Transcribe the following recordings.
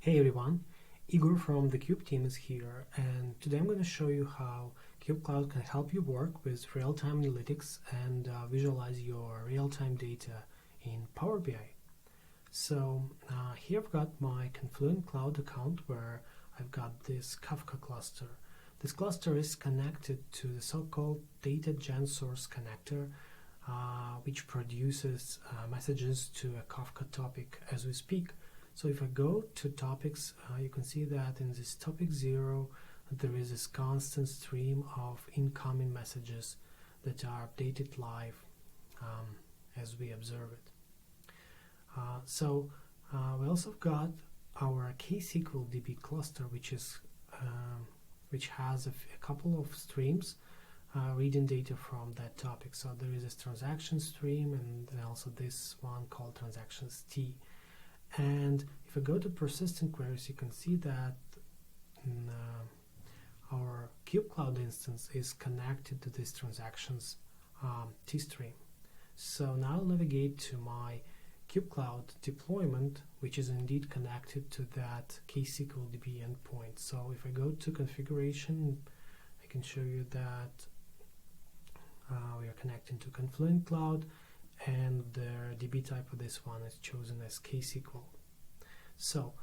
Hey everyone, Igor from the Cube team is here, and today I'm going to show you how kubecloud can help you work with real-time analytics and visualize your real-time data in Power BI. So here I've got my Confluent Cloud account where I've got this Kafka cluster. This cluster is connected to the so-called data gen source connector, which produces messages to a Kafka topic as we speak. So if I go to topics, you can see that in this topic 0 there is this constant stream of incoming messages that are updated live as we observe it. We also got our ksqlDB cluster, which has a couple of streams reading data from that topic. So there is this transaction stream and also this one called transactions T. And if I go to persistent queries, you can see that our kubecloud instance is connected to this transactions T stream. So now I'll navigate to my kubecloud deployment, which is indeed connected to that ksqlDB endpoint. So if I go to configuration, I can show you that we are connecting to Confluent Cloud, and the DB type of this one is chosen as ksql. So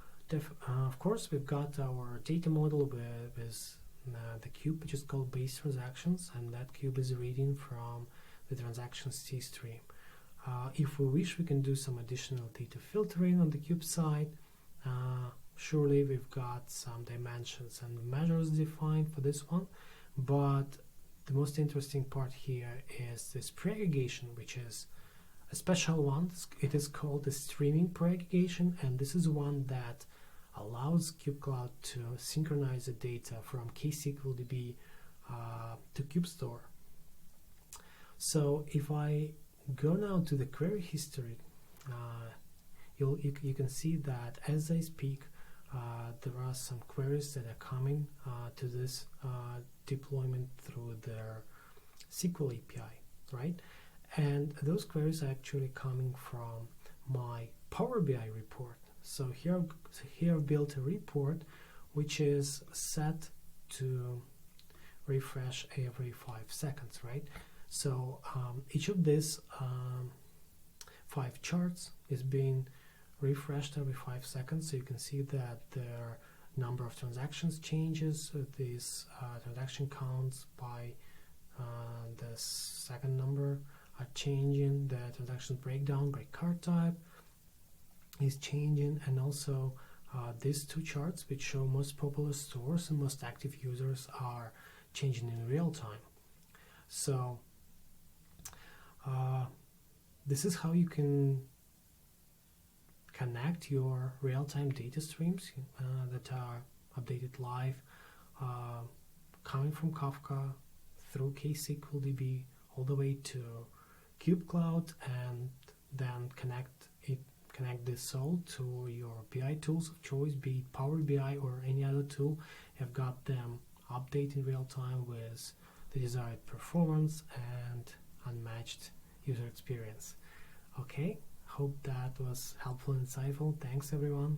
of course we've got our data model with the cube, which is called base transactions, and that cube is reading from the transactions T stream. If we wish, we can do some additional data filtering on the cube side. Surely we've got some dimensions and measures defined for this one, but the most interesting part here is this preaggregation, which is a special one. It is called the streaming preaggregation, and this is one that allows kubecloud to synchronize the data from ksqlDB to KubeStore. So if I go now to the query history, you can see that as I speak, there are some queries that are coming to this deployment through their SQL API, right? And those queries are actually coming from my Power BI report. So here I've built a report which is set to refresh every 5 seconds, right? So each of these 5 charts is being refreshed every 5 seconds. So you can see that their number of transactions changes. These transaction counts by the second number are changing. The transaction breakdown by card type is changing, and also these 2 charts, which show most popular stores and most active users, are changing in real time. So this is how you can connect your real-time data streams that are updated live, coming from Kafka through ksqlDB all the way to kubecloud, and then connect this all to your BI tools of choice, be it Power BI or any other tool. You've got them update in real time with the desired performance and unmatched user experience. Okay, hope that was helpful and insightful. Thanks everyone.